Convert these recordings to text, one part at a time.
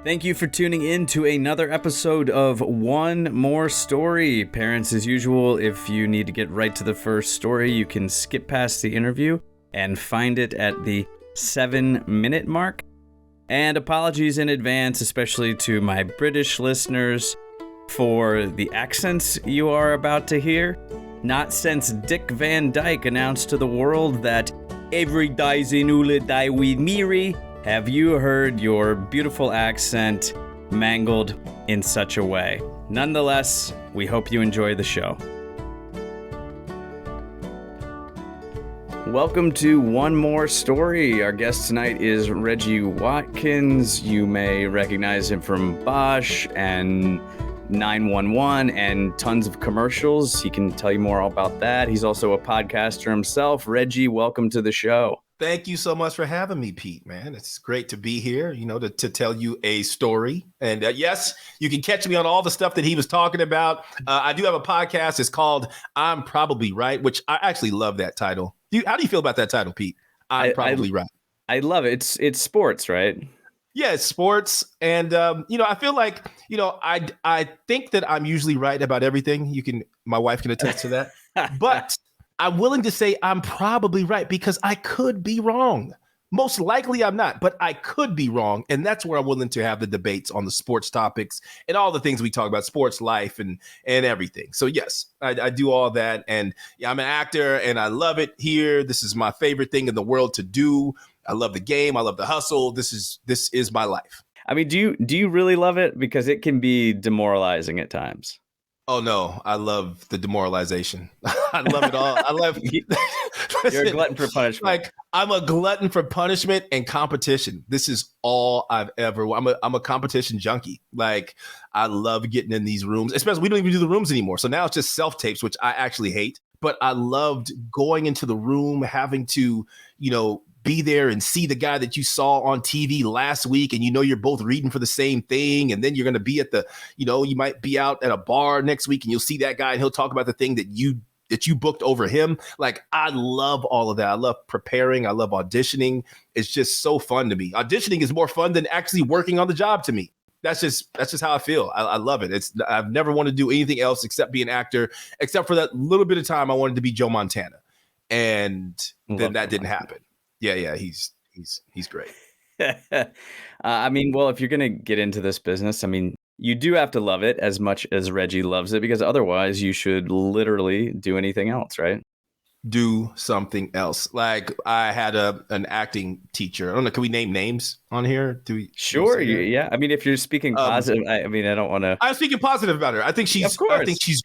Thank you for tuning in to another episode of One More Story. Parents, as usual, if you need to get right to the first story, you can skip past the interview and find it at the 7-minute mark. And apologies in advance, especially to my British listeners, for the accents you are about to hear. Not since Dick Van Dyke announced to the world that every day's in Ula die with Miri, have you heard your beautiful accent mangled in such a way. Nonetheless, we hope you enjoy the show. Welcome to One More Story. Our guest tonight is Reggie Watkins. You may recognize him from Bosch and 911 and tons of commercials. He can tell you more about that. He's also a podcaster himself. Reggie, welcome to the show. Thank you so much for having me, Pete, man. It's great to be here, to tell you a story. And yes, you can catch me on all the stuff that he was talking about. I do have a podcast. It's called I'm Probably Right, which I actually love that title. How do you feel about that title, Pete? I'm Probably Right. I love it. It's sports, right? Yeah, it's sports. And, I feel like, I think that I'm usually right about everything. My wife can attest to that. But I'm willing to say I'm probably right because I could be wrong. Most likely I'm not, but I could be wrong. And that's where I'm willing to have the debates on the sports topics and all the things we talk about, sports life and everything. So yes, I do all that. And yeah, I'm an actor and I love it here. This is my favorite thing in the world to do. I love the game. I love the hustle. This is my life. I mean, do you really love it? Because it can be demoralizing at times. Oh, no, I love the demoralization. I love it all. I love You're a glutton for punishment. Like, I'm a glutton for punishment and competition. This is all I'm a competition junkie. Like, I love getting in these rooms, especially we don't even do the rooms anymore. So now it's just self-tapes, which I actually hate. But I loved going into the room, having to, be there and see the guy that you saw on TV last week and you're both reading for the same thing, and then you're going to be at the you might be out at a bar next week and you'll see that guy and he'll talk about the thing that you booked over him. Like, I love all of that. I love preparing. I love auditioning. It's just so fun to me. Auditioning is more fun than actually working on the job to me. That's just how I feel. I love it. I've never wanted to do anything else except be an actor, except for that little bit of time I wanted to be Joe Montana, and then that didn't happen. Yeah, he's great. I mean, well, if you're going to get into this business, I mean, you do have to love it as much as Reggie loves it, because otherwise you should literally do anything else, right? Do something else. Like, I had an acting teacher. I don't know. Can we name names on here? Sure. Yeah. I mean, if you're speaking positive, I don't want to. I'm speaking positive about her. I think she's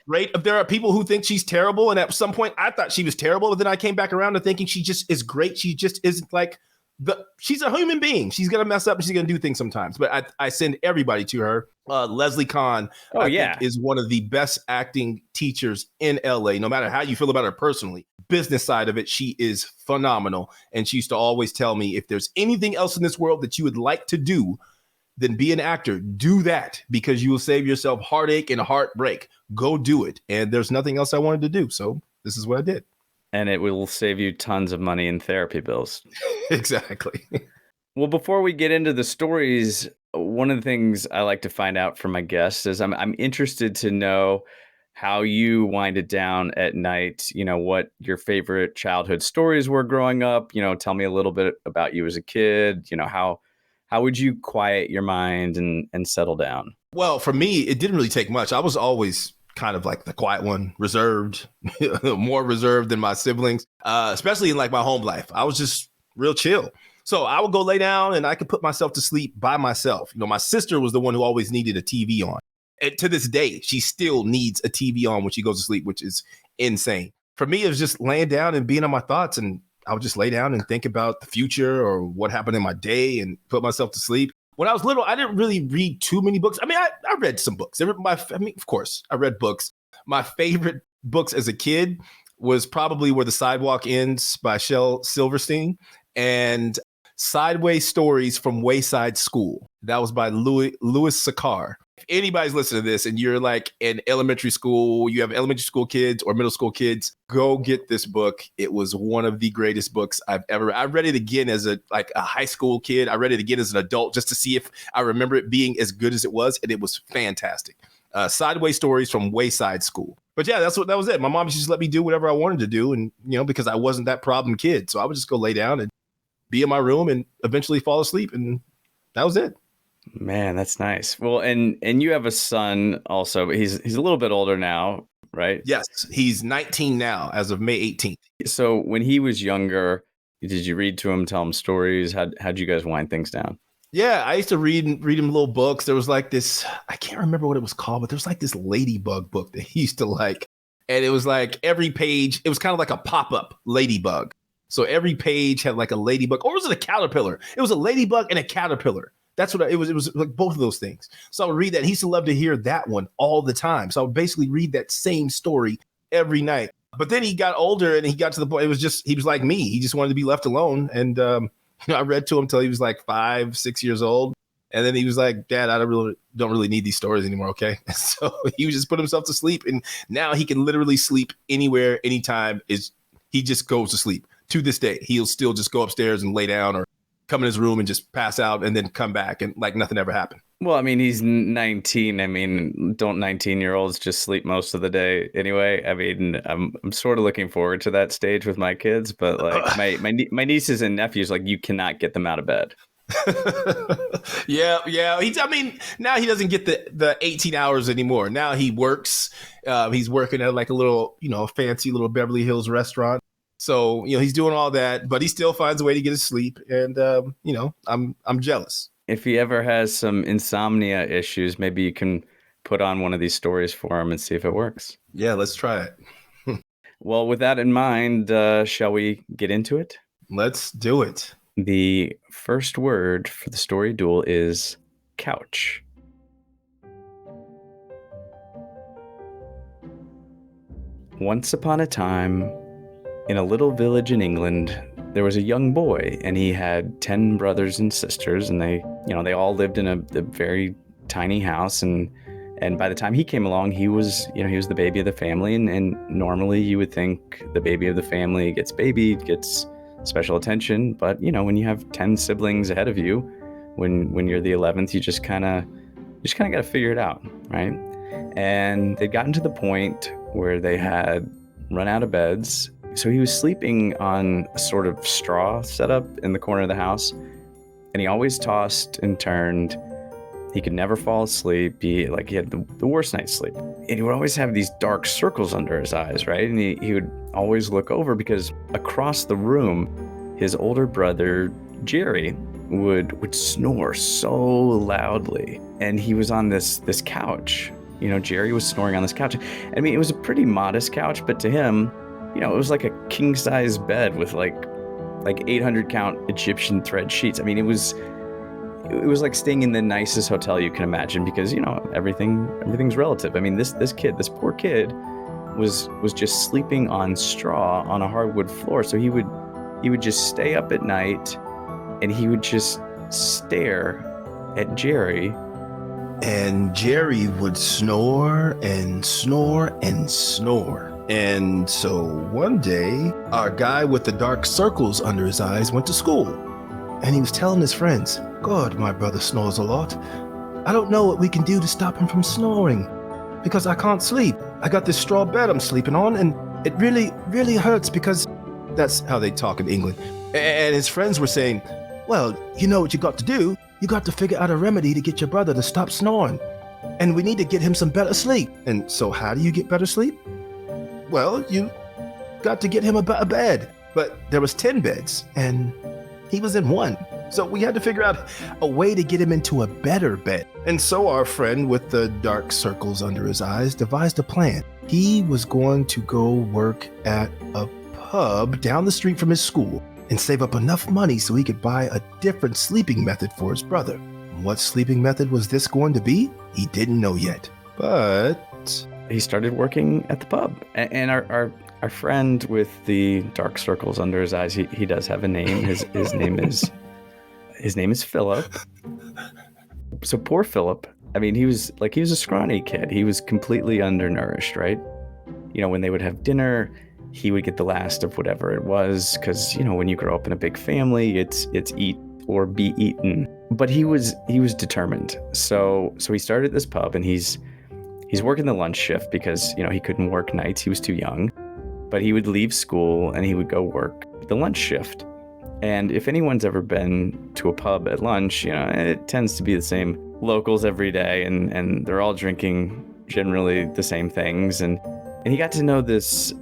great. There are people who think she's terrible. And at some point I thought she was terrible, but then I came back around to thinking she just is great. She just isn't like she's a human being. She's going to mess up and she's going to do things sometimes, but I send everybody to her. Leslie Kahn, think is one of the best acting teachers in LA, no matter how you feel about her personally. Business side of it, she is phenomenal. And she used to always tell me, if there's anything else in this world that you would like to do, then be an actor. Do that, because you will save yourself heartache and heartbreak. Go do it. And there's nothing else I wanted to do. So this is what I did. And it will save you tons of money in therapy bills. Exactly. Well, before we get into the stories, one of the things I like to find out from my guests is I'm interested to know how you wind it down at night, what your favorite childhood stories were growing up, tell me a little bit about you as a kid, how would you quiet your mind and settle down? Well, for me, it didn't really take much. I was always kind of like the quiet one, reserved, more reserved than my siblings, especially in like my home life. I was just real chill. So I would go lay down and I could put myself to sleep by myself. My sister was the one who always needed a TV on. And to this day, she still needs a TV on when she goes to sleep, which is insane. For me, it was just laying down and being on my thoughts. And I would just lay down and think about the future or what happened in my day and put myself to sleep. When I was little, I didn't really read too many books. I mean, I read some books. Of course, I read books. My favorite books as a kid was probably Where the Sidewalk Ends by Shel Silverstein. And Sideways Stories from Wayside School. That was by Louis Sakar. If anybody's listening to this and you're like in elementary school, you have elementary school kids or middle school kids, go get this book. It was one of the greatest books I've ever read. I read it again as a high school kid. I read it again as an adult just to see if I remember it being as good as it was, and it was fantastic. Sideways Stories from Wayside School. But yeah, that was it. My mom just let me do whatever I wanted to do, and because I wasn't that problem kid, so I would just go lay down and be in my room and eventually fall asleep, and that was it. Man, that's nice. Well, and you have a son also, but he's a little bit older now, right? Yes, he's 19 now as of May 18th. So when he was younger, did you read to him, tell him stories? How'd you guys wind things down? Yeah, I used to read him little books. There was like this, I can't remember what it was called, but there was like this ladybug book that he used to like. And it was like every page, it was kind of like a pop-up ladybug. So every page had like a ladybug, or was it a caterpillar? It was a ladybug and a caterpillar. That's what it was. It was like both of those things. So I would read that. He used to love to hear that one all the time. So I would basically read that same story every night. But then he got older and he got to the point, he was like me. He just wanted to be left alone. And I read to him till he was like 5, 6 years old. And then he was like, Dad, I don't really need these stories anymore. Okay. So he would just put himself to sleep. And now he can literally sleep anywhere, anytime. He just goes to sleep. To this day, he'll still just go upstairs and lay down or come in his room and just pass out and then come back and like nothing ever happened. Well, I mean, he's 19. I mean, don't 19-year-olds just sleep most of the day anyway? I mean, I'm sort of looking forward to that stage with my kids, but like my nieces and nephews, like you cannot get them out of bed. Yeah. Now he doesn't get the 18 hours anymore. Now he works. He's working at like a little, fancy little Beverly Hills restaurant. So, he's doing all that, but he still finds a way to get his sleep. And, I'm jealous. If he ever has some insomnia issues, maybe you can put on one of these stories for him and see if it works. Yeah, let's try it. Well, with that in mind, shall we get into it? Let's do it. The first word for the story duel is couch. Once upon a time, in a little village in England, there was a young boy, and he had 10 brothers and sisters, and they all lived in a very tiny house. And by the time he came along, he was the baby of the family. And normally you would think the baby of the family gets babied, gets special attention. But, when you have 10 siblings ahead of you, when you're the 11th, you just kind of got to figure it out, right? And they'd gotten to the point where they had run out of beds. So he was sleeping on a sort of straw setup in the corner of the house, and he always tossed and turned. He could never fall asleep. He had the worst night's sleep. And he would always have these dark circles under his eyes, right? And he would always look over because across the room, his older brother, Jerry, would snore so loudly. And he was on this couch. Jerry was snoring on this couch. I mean, it was a pretty modest couch, but to him, it was like a king-size bed with like 800 count Egyptian thread sheets. I mean, it was like staying in the nicest hotel you can imagine because, everything's relative. I mean, this poor kid was just sleeping on straw on a hardwood floor. So he would just stay up at night and he would just stare at Jerry. And Jerry would snore and snore and snore. And so one day, our guy with the dark circles under his eyes went to school. And he was telling his friends, God, my brother snores a lot. I don't know what we can do to stop him from snoring because I can't sleep. I got this straw bed I'm sleeping on and it really, really hurts because that's how they talk in England. And his friends were saying, well, you know what you got to do? You got to figure out a remedy to get your brother to stop snoring. And we need to get him some better sleep. And so how do you get better sleep? Well, you got to get him a better bed. But there was 10 beds, and he was in one. So we had to figure out a way to get him into a better bed. And so our friend with the dark circles under his eyes devised a plan. He was going to go work at a pub down the street from his school and save up enough money so he could buy a different sleeping method for his brother. What sleeping method was this going to be? He didn't know yet. But he started working at the pub. And our friend with the dark circles under his eyes, he does have a name. His name is his name is Philip. So poor Philip, I mean, he was a scrawny kid. He was completely undernourished, right? You know, when they would have dinner, he would get the last of whatever it was, because, you know, when you grow up in a big family, it's eat or be eaten. But he was determined. So he started this pub, and he's working the lunch shift because, you know, he couldn't work nights. He was too young. But he would leave school and he would go work the lunch shift. And if anyone's ever been to a pub at lunch, you know, it tends to be the same locals every day, and they're all drinking generally the same things. And he got to know this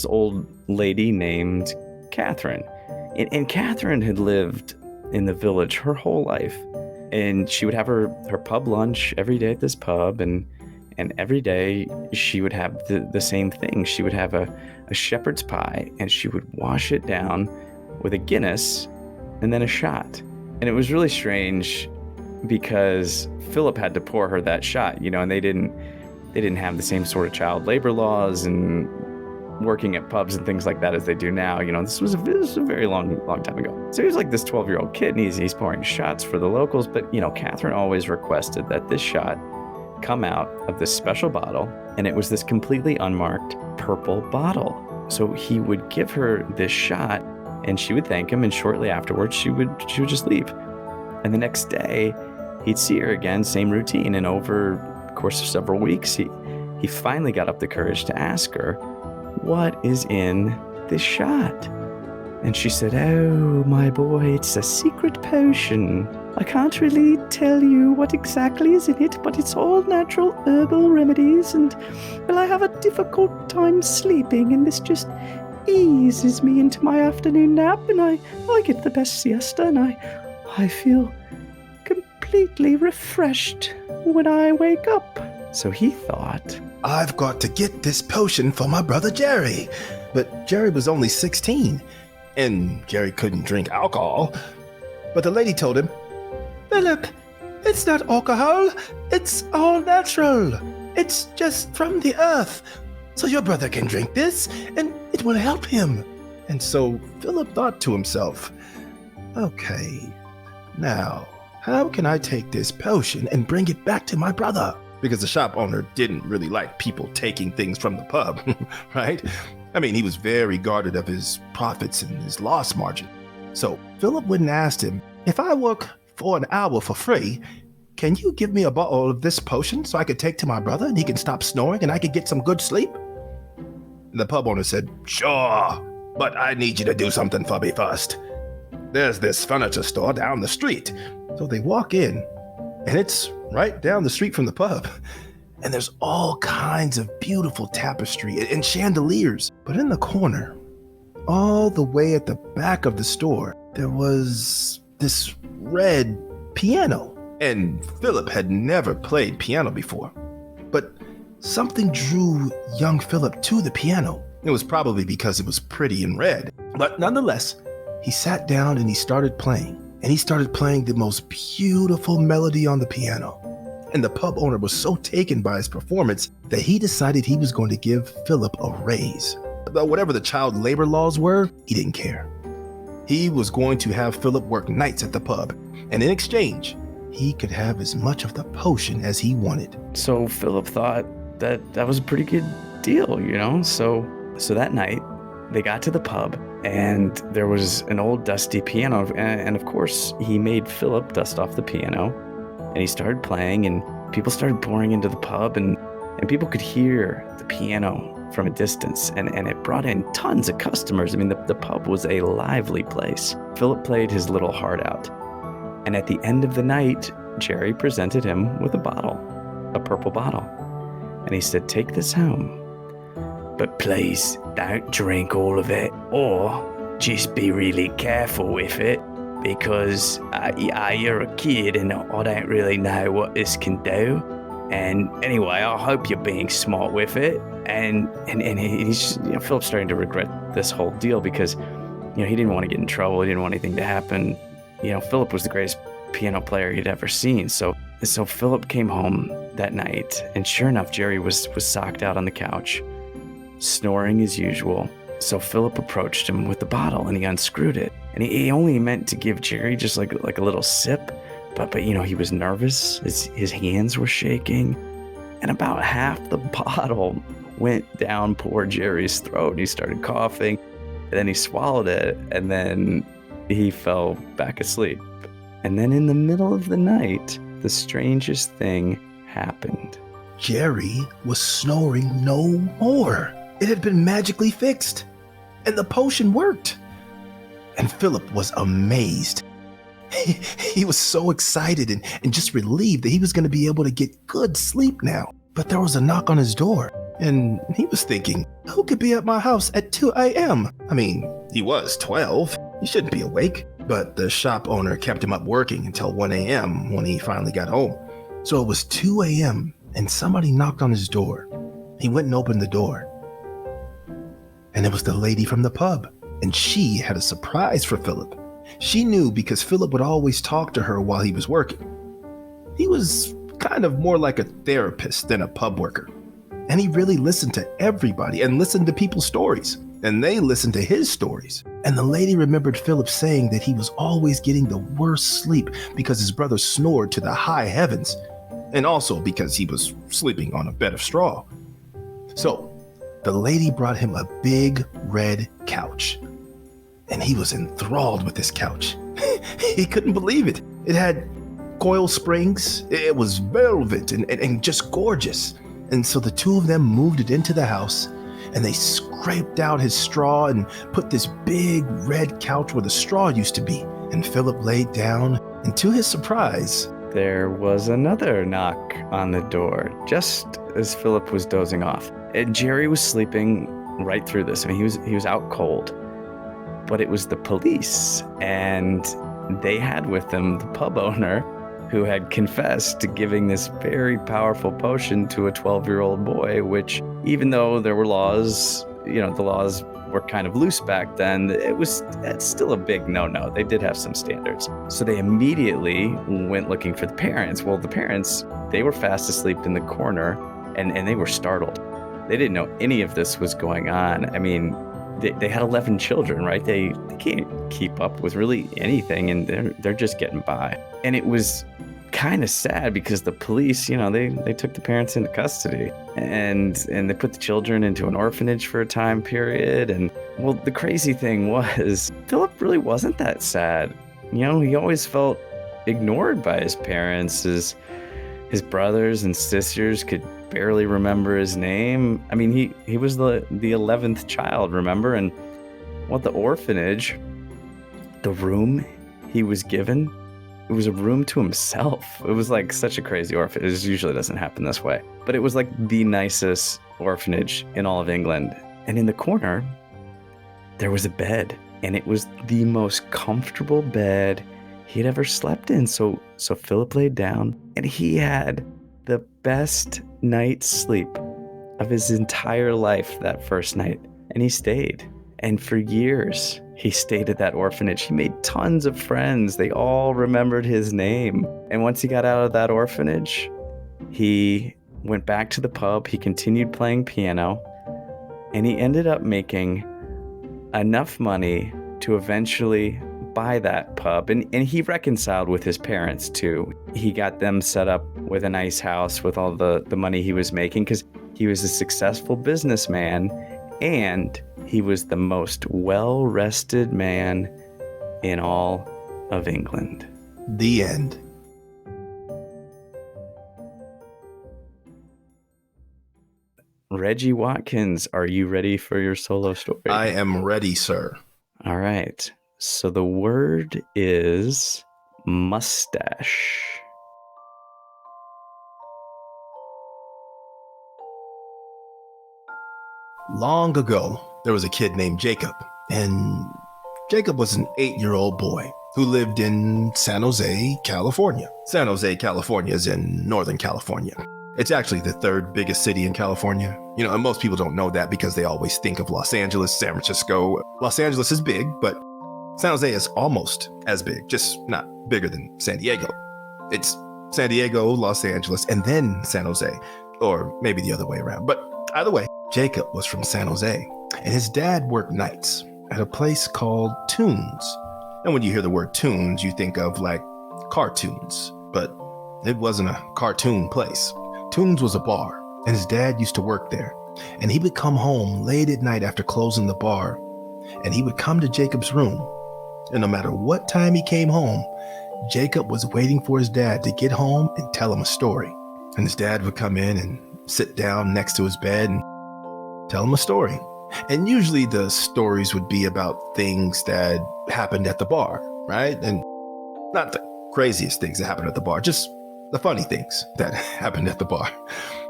old lady named Catherine. And Catherine had lived in the village her whole life. And she would have her pub lunch every day at this pub, and every day she would have the same thing. She would have a shepherd's pie, and she would wash it down with a Guinness and then a shot. And it was really strange because Philip had to pour her that shot, you know, and they didn't have the same sort of child labor laws and working at pubs and things like that as they do now. You know, this was a very long time ago. So he was like this 12-year-old kid, and he's pouring shots for the locals. But, you know, Catherine always requested that this shot come out of this special bottle, and it was this completely unmarked purple bottle. So he would give her this shot, and she would thank him, and shortly afterwards she would just leave. And the next day he'd see her again, same routine. And over the course of several weeks, he finally got up the courage to ask her, what is in this shot? And she said, oh, my boy, it's a secret potion. I can't really tell you what exactly is in it, but it's all natural herbal remedies, and, well, I have a difficult time sleeping, and this just eases me into my afternoon nap, and I get the best siesta, and I feel completely refreshed when I wake up. So he thought, I've got to get this potion for my brother Jerry. But Jerry was only 16, and Jerry couldn't drink alcohol. But the lady told him, Philip, it's not alcohol, it's all natural. It's just from the earth. So your brother can drink this, and it will help him. And so Philip thought to himself, okay, now, how can I take this potion and bring it back to my brother? Because the shop owner didn't really like people taking things from the pub, right? I mean, he was very guarded of his profits and his loss margin. So Philip went and asked him, if I work for an hour for free, can you give me a bottle of this potion so I could take to my brother and he can stop snoring and I could get some good sleep? And the pub owner said, sure, but I need you to do something for me first. There's this furniture store down the street. So they walk in, and it's right down the street from the pub. And there's all kinds of beautiful tapestry and chandeliers. But in the corner, all the way at the back of the store, there was this red piano. And Philip had never played piano before. But something drew young Philip to the piano. It was probably because it was pretty and red. But nonetheless, he sat down and he started playing. And he started playing the most beautiful melody on the piano. And the pub owner was so taken by his performance that he decided he was going to give Philip a raise. But whatever the child labor laws were, he didn't care. He was going to have Philip work nights at the pub. And in exchange, he could have as much of the potion as he wanted. So Philip thought that was a pretty good deal, you know? So that night, they got to the pub, and there was an old dusty piano. And of course, he made Philip dust off the piano, and he started playing, and people started pouring into the pub, and people could hear the piano from a distance, and it brought in tons of customers. I mean, the pub was a lively place. Philip played his little heart out. And at the end of the night, Jerry presented him with a purple bottle. And he said, take this home. But please don't drink all of it, or just be really careful with it, because you're a kid and I don't really know what this can do. And anyway, I hope you're being smart with it. And he's, you know, Philip's starting to regret this whole deal because, you know, he didn't want to get in trouble. He didn't want anything to happen. You know, Philip was the greatest piano player he'd ever seen. So Philip came home that night, and sure enough, Jerry was socked out on the couch, snoring as usual. So Philip approached him with the bottle and he unscrewed it. And he only meant to give Jerry just like a little sip. But he was nervous. His hands were shaking. And about half the bottle went down poor Jerry's throat. He started coughing. And then he swallowed it. And then he fell back asleep. And then in the middle of the night, the strangest thing happened. Jerry was snoring no more. It had been magically fixed, and the potion worked. And Philip was amazed. He was so excited and just relieved that he was going to be able to get good sleep now. But there was a knock on his door, and he was thinking, who could be at my house at 2 a.m.? I mean, he was 12. He shouldn't be awake. But the shop owner kept him up working until 1 a.m. when he finally got home. So it was 2 a.m. and somebody knocked on his door. He went and opened the door. And it was the lady from the pub. And she had a surprise for Philip. She knew because Philip would always talk to her while he was working. He was kind of more like a therapist than a pub worker. And he really listened to everybody and listened to people's stories. And they listened to his stories. And the lady remembered Philip saying that he was always getting the worst sleep because his brother snored to the high heavens. And also because he was sleeping on a bed of straw. So the lady brought him a big red couch. And he was enthralled with this couch. He couldn't believe it. It had coil springs. It was velvet and just gorgeous. And so the two of them moved it into the house. And they scraped out his straw and put this big red couch where the straw used to be. And Philip laid down, and to his surprise, there was another knock on the door, just as Philip was dozing off. And Jerry was sleeping right through this. I mean, he was out cold. But it was the police, and they had with them the pub owner who had confessed to giving this very powerful potion to a 12-year-old boy, which, even though there were laws, the laws were kind of loose back then, it's still a big no-no. They did have some standards. So they immediately went looking for the parents. Well, the parents, they were fast asleep in the corner, and they were startled. They didn't know any of this was going on. I mean, they had 11 children, right? They can't keep up with really anything, and they're just getting by. And it was kind of sad because the police, they took the parents into custody and they put the children into an orphanage for a time period. And well, the crazy thing was Philip really wasn't that sad. He always felt ignored by his parents. His brothers and sisters could barely remember his name. I mean, he was the 11th child, remember? And the orphanage, the room he was given, it was a room to himself. It was like such a crazy orphanage. It usually doesn't happen this way. But it was like the nicest orphanage in all of England. And in the corner, there was a bed. And it was the most comfortable bed he'd ever slept in. So Philip laid down, and he had the best night's sleep of his entire life that first night. And he stayed. And for years, he stayed at that orphanage. He made tons of friends. They all remembered his name. And once he got out of that orphanage, he went back to the pub. He continued playing piano. And he ended up making enough money to eventually buy that pub. And he reconciled with his parents, too. He got them set up with a nice house with all the money he was making because he was a successful businessman. And he was the most well-rested man in all of England. The end. Reggie Watkins, are you ready for your solo story? I am ready, sir. All right. So the word is mustache. Long ago, there was a kid named Jacob, and Jacob was an 8-year-old boy who lived in San Jose, California. San Jose, California is in Northern California. It's actually the third biggest city in California. And most people don't know that because they always think of Los Angeles, San Francisco. Los Angeles is big, but San Jose is almost as big, just not bigger than San Diego. It's San Diego, Los Angeles, and then San Jose, or maybe the other way around. But either way, Jacob was from San Jose. And his dad worked nights at a place called Tunes. And when you hear the word Tunes, you think of like cartoons, but it wasn't a cartoon place. Tunes was a bar, and his dad used to work there. And he would come home late at night after closing the bar, and he would come to Jacob's room. And no matter what time he came home, Jacob was waiting for his dad to get home and tell him a story. And his dad would come in and sit down next to his bed and tell him a story. And usually the stories would be about things that happened at the bar, right? And not the craziest things that happened at the bar, just the funny things that happened at the bar.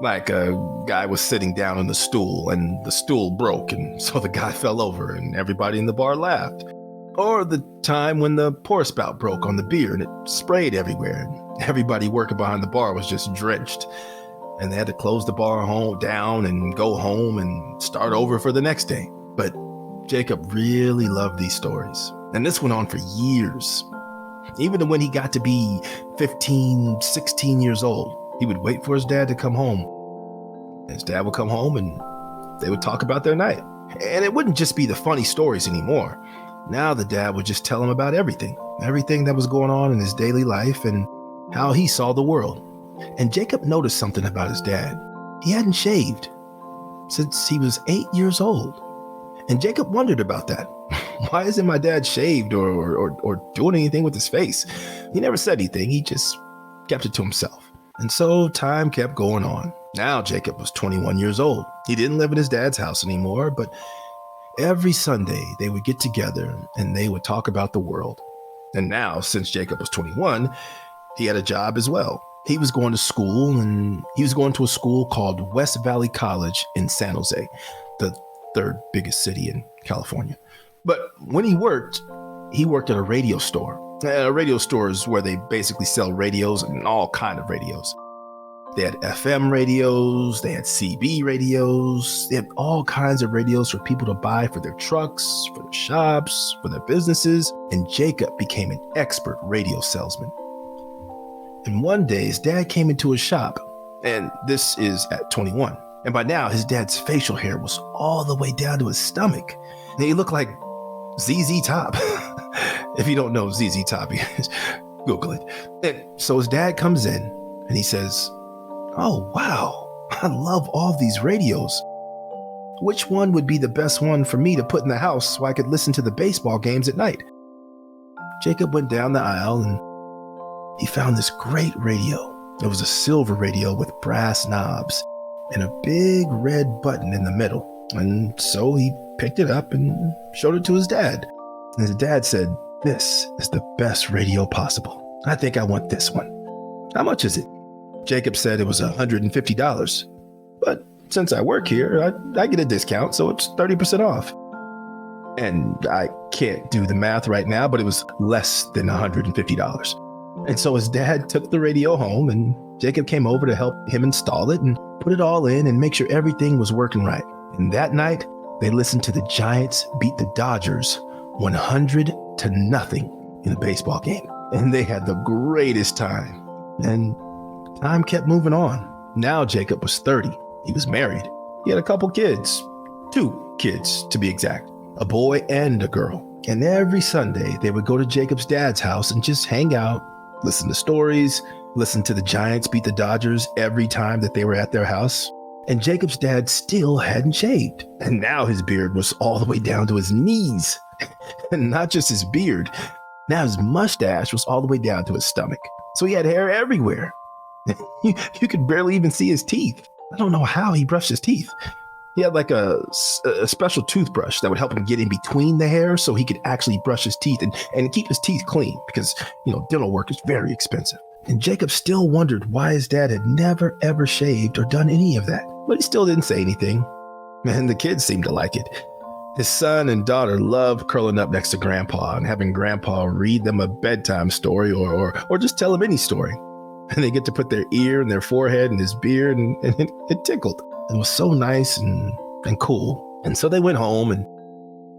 Like a guy was sitting down on the stool and the stool broke, and so the guy fell over and everybody in the bar laughed. Or the time when the pour spout broke on the beer and it sprayed everywhere, and everybody working behind the bar was just drenched. And they had to close the bar down and go home and start over for the next day. But Jacob really loved these stories. And this went on for years. Even when he got to be 15, 16 years old, he would wait for his dad to come home. His dad would come home and they would talk about their night. And it wouldn't just be the funny stories anymore. Now the dad would just tell him about everything that was going on in his daily life and how he saw the world. And Jacob noticed something about his dad. He hadn't shaved since he was 8 years old. And Jacob wondered about that. Why isn't my dad shaved or doing anything with his face? He never said anything. He just kept it to himself. And so time kept going on. Now Jacob was 21 years old. He didn't live in his dad's house anymore, but every Sunday they would get together and they would talk about the world. And now, since Jacob was 21, he had a job as well. He was going to school, and he was going to a school called West Valley College in San Jose, the third biggest city in California. But when he worked at a radio store. A radio store is where they basically sell radios and all kind of radios. They had FM radios, they had CB radios, they had all kinds of radios for people to buy for their trucks, for their shops, for their businesses. And Jacob became an expert radio salesman. And one day his dad came into his shop, and this is at 21. And by now his dad's facial hair was all the way down to his stomach. And he looked like ZZ Top. If you don't know ZZ Top, Google it. And so his dad comes in and he says, "Oh, wow, I love all these radios. Which one would be the best one for me to put in the house so I could listen to the baseball games at night?" Jacob went down the aisle and he found this great radio. It was a silver radio with brass knobs and a big red button in the middle. And so he picked it up and showed it to his dad. And his dad said, "This is the best radio possible. I think I want this one. How much is it?" Jacob said it was $150. "But since I work here, I get a discount, so it's 30% off. And I can't do the math right now, but it was less than $150. And so his dad took the radio home, and Jacob came over to help him install it and put it all in and make sure everything was working right. And that night, they listened to the Giants beat the Dodgers 100-0 in a baseball game. And they had the greatest time. And time kept moving on. Now Jacob was 30. He was married. He had a couple kids. 2 kids, to be exact. A boy and a girl. And every Sunday, they would go to Jacob's dad's house and just hang out, listen to stories, listen to the Giants beat the Dodgers every time that they were at their house. And Jacob's dad still hadn't shaved. And now his beard was all the way down to his knees. And not just his beard. Now his mustache was all the way down to his stomach. So he had hair everywhere. You could barely even see his teeth. I don't know how he brushed his teeth. He had like a special toothbrush that would help him get in between the hair so he could actually brush his teeth and keep his teeth clean because, dental work is very expensive. And Jacob still wondered why his dad had never, ever shaved or done any of that. But he still didn't say anything. And the kids seemed to like it. His son and daughter loved curling up next to Grandpa and having Grandpa read them a bedtime story or just tell them any story. And they get to put their ear in their forehead and his beard, and it tickled. It was so nice and cool. And so they went home, and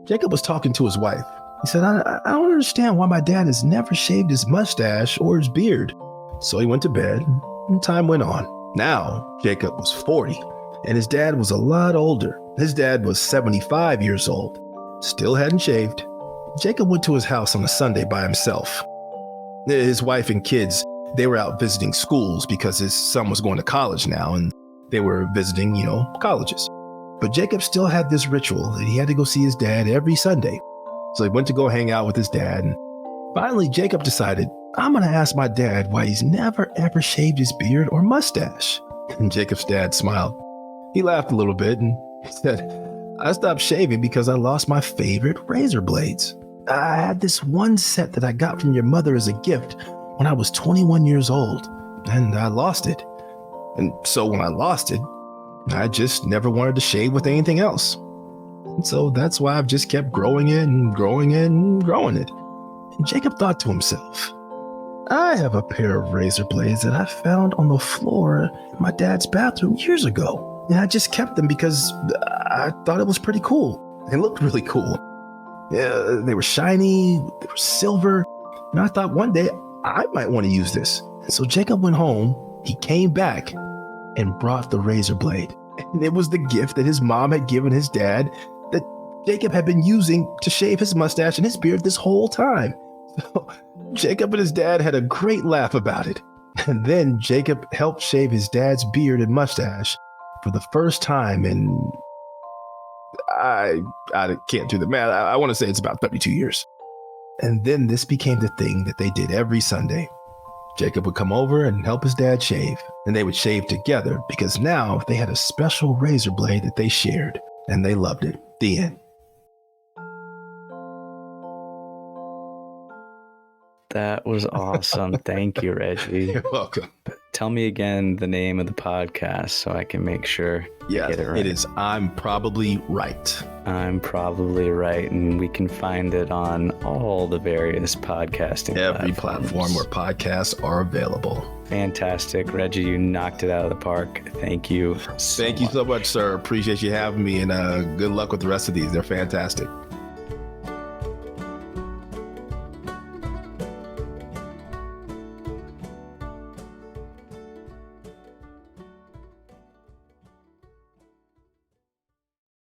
Jacob was talking to his wife. He said, I don't understand why my dad has never shaved his mustache or his beard. So he went to bed, and time went on. Now, Jacob was 40, and his dad was a lot older. His dad was 75 years old, still hadn't shaved. Jacob went to his house on a Sunday by himself. His wife and kids, they were out visiting schools because his son was going to college now, and they were visiting, colleges. But Jacob still had this ritual that he had to go see his dad every Sunday. So he went to go hang out with his dad, and finally Jacob decided, I'm going to ask my dad why he's never ever shaved his beard or mustache. And Jacob's dad smiled. He laughed a little bit and said, I stopped shaving because I lost my favorite razor blades. I had this one set that I got from your mother as a gift when I was 21 years old, and I lost it. And so when I lost it, I just never wanted to shave with anything else. And so that's why I've just kept growing it and growing it and growing it. And Jacob thought to himself, I have a pair of razor blades that I found on the floor in my dad's bathroom years ago. And I just kept them because I thought it was pretty cool. They looked really cool. Yeah, they were shiny, they were silver. And I thought one day I might want to use this. And so Jacob went home, he came back and brought the razor blade. And it was the gift that his mom had given his dad that Jacob had been using to shave his mustache and his beard this whole time. So Jacob and his dad had a great laugh about it. And then Jacob helped shave his dad's beard and mustache for the first time in, I can't do the math. I want to say it's about 32 years. And then this became the thing that they did every Sunday. Jacob would come over and help his dad shave, and they would shave together because now they had a special razor blade that they shared, and they loved it. The end. That was awesome. Thank you, Reggie. You're welcome. Tell me again the name of the podcast so I can make sure Yeah, get it right. It is I'm Probably Right. I'm Probably Right, and we can find it on all the various podcasting Every platform where podcasts are available. Fantastic. Reggie, you knocked it out of the park. Thank you. Thank you so much, sir. Appreciate you having me, and good luck with the rest of these. They're fantastic.